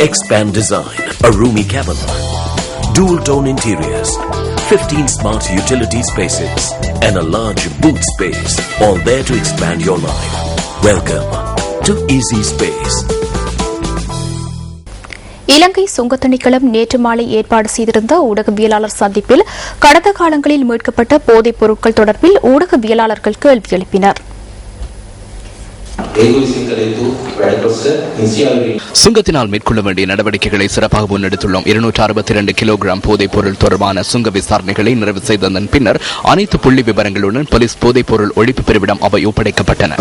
Expand Design, a roomy cabin, dual tone interiors, 15 smart utility spaces, and a large boot space, all there to expand your life. Welcome to Easy Space. இலங்கை சுங்க திணைக்களம் நேற்று மாலை ஏற்பாடு செய்திருந்த ஊடகவியலாளர் சந்திப்பில் கடந்த காலங்களில் மீட்கப்பட்ட போதைப் பொருட்கள் தொடர்பில் ஊடகவியலாளர்கள் கேள்வி எழுப்பினர். சுங்கத்தினால் மேற்கொள்ள வேண்டிய நடவடிக்கைகளை சிறப்பாக முன்னெடுத்துள்ளோம். 262 கிலோகிராம் போதைப் பொருள் தொடர்பான சுங்க விசாரணைகளை நிறைவு செய்ததன் பின்னர் அனைத்து புள்ளி விவரங்களுடன் போலீஸ் போதைப் பொருள் ஒழிப்பு பிரிவிடம் அவை ஒப்படைக்கப்பட்டன.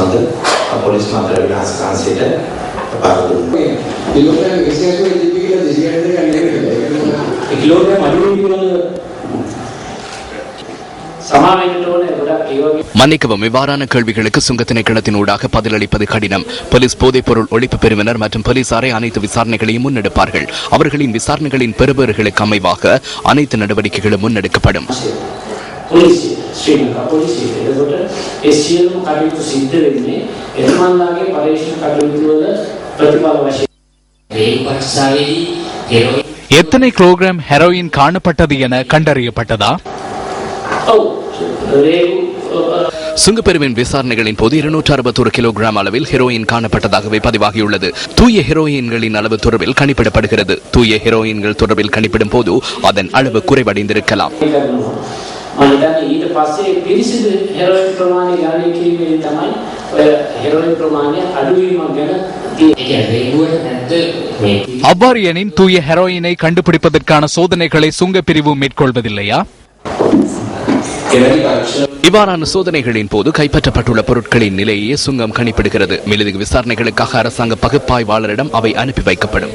மன்னிக்கவும், இவ்வாறான கேள்விகளுக்கு சுங்க திணைக்களத்தின் ஊடாக பதிலளிப்பது கடினம். போலீஸ் போதைப் பொருள் ஒழிப்பு பிரிவினர் மற்றும் போலீசாரை அனைத்து விசாரணைகளையும் முன்னெடுப்பார்கள். அவர்களின் விசாரணைகளின் பெறுபேறுகளுக்கு அமைவாக அனைத்து நடவடிக்கைகளும் முன்னெடுக்கப்படும். எத்தனை கிலோகிராம் ஹெரோயின் காணப்பட்டது என கண்டறியப்பட்டதா? சுங்கப்பிரிவின் விசாரணைகளின் போது 261 கிலோகிராம் அளவில் ஹெரோயின் காணப்பட்டதாகவே பதிவாகியுள்ளது. தூய ஹெரோயின்களின் அளவு தொடர்பில் கணிப்பிடப்படுகிறது. தூய ஹெரோயின்கள் தொடர்பில் கணிப்பிடும் போது அதன் அளவு குறைவடைந்திருக்கலாம். அவ்வாறு எனின் தூய ஹெரோயினை கண்டுபிடிப்பதற்கான சோதனைகளை சுங்கப்பிரிவு மேற்கொள்வதில்லையா? இவ்வாறான சோதனைகளின் போது கைப்பற்றப்பட்டுள்ள பொருட்களின் நிலையே சுங்கம் கணிப்பிடுகிறது. மேலதிக விசாரணைகளுக்காக அரசாங்க பகுப்பாய்வாளரிடம் அவை அனுப்பி வைக்கப்படும்.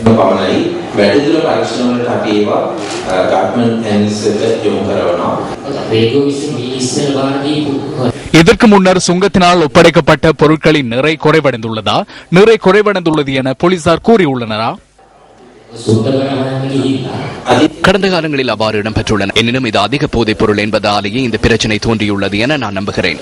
இதற்கு முன்னர் சுங்கத்தினால் ஒப்படைக்கப்பட்ட பொருட்களின் நிறை குறைவடைந்துள்ளதா? நிறை குறைவடைந்துள்ளது என போலீசார் கூறியுள்ளனரா? கடந்த காலங்களில் அவ்வாறு இடம்பெற்றுள்ளன. எனினும் இது அதிக போதைப் பொருள் என்பதாலேயே இந்த பிரச்சனை தோன்றியுள்ளது என நான் நம்புகிறேன்.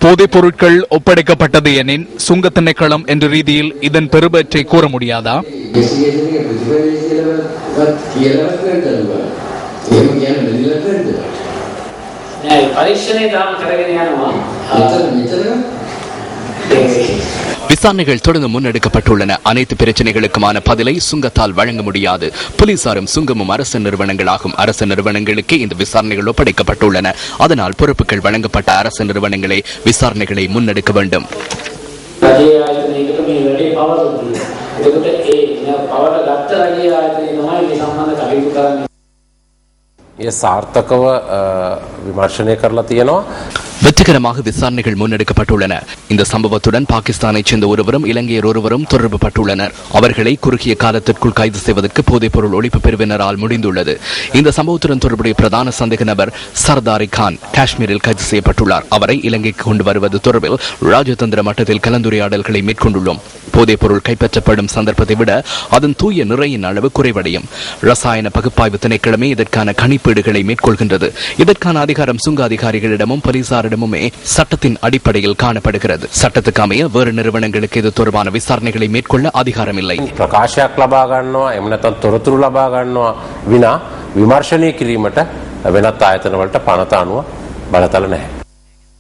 போதைப் பொருட்கள் ஒப்படைக்கப்பட்டது எனின் சுங்க திணைக்களம் என்ற ரீதியில் இதன் பெறுபேற்றை கூற முடியாதா? விசாரணைகள் தொடர்ந்து முன்னெடுக்கப்பட்டுள்ளன. அனைத்து பிரச்சனைகளுக்குமான பதிலை சுங்கத்தால் வழங்க முடியாது. போலீசாரும் சுங்கமும் அரசு நிறுவனங்களாகும். அரசு நிறுவனங்களுக்கே இந்த விசாரணைகள் ஒப்படைக்கப்பட்டுள்ளன. அதனால் பொறுப்புகள் வழங்கப்பட்ட அரசு நிறுவனங்களே விசாரணைகளை முன்னெடுக்க வேண்டும். සාර්ථකව විමර්ශනය කරලා තියෙනවා. வெற்றிகரமாக விசாரணைகள் முன்னெடுக்கப்பட்டுள்ளன. இந்த சம்பவத்துடன் பாகிஸ்தானைச் சேர்ந்த ஒருவரும் இலங்கையர் ஒருவரும் தொடர்பு பட்டுள்ளனர். அவர்களை குறுகிய காலத்திற்குள் கைது செய்வதற்கு போதைப் பொருள் ஒழிப்பு பிரிவினரால் முடிந்துள்ளது. இந்த சம்பவத்துடன் தொடர்புடைய பிரதான சந்தேக நபர் சர்தாரி கான் காஷ்மீரில் கைது செய்யப்பட்டுள்ளார். அவரை இலங்கைக்கு கொண்டு வருவது தொடர்பில் ராஜதந்திர மட்டத்தில் கலந்துரையாடல்களை மேற்கொண்டுள்ளோம். போதைப் பொருள் கைப்பற்றப்படும் சந்தர்ப்பத்தை விட அதன் தூய நிறையின் அளவு குறைவடையும். ரசாயன பகுப்பாய்வு திணைக்களமே இதற்கான கணிப்பீடுகளை மேற்கொள்கின்றது. இதற்கான அதிகாரம் சுங்க அதிகாரிகளிடமும் போலீசாரிடமுமே சட்டத்தின் அடிப்படையில் காணப்படுகிறது. சட்டத்துக்கு அமைய வேறு நிறுவனங்களுக்கு இது தொடர்பான விசாரணைகளை மேற்கொள்ள அதிகாரம் இல்லை. பிரகாශයක් ලබා ගන්නවා එහෙම නැත්නම් තොරතුරු ලබා ගන්නවා විනා විමර්ශනය කිරීමට වෙනත් ආයතන වලට පනත අනුව බලතල නැහැ.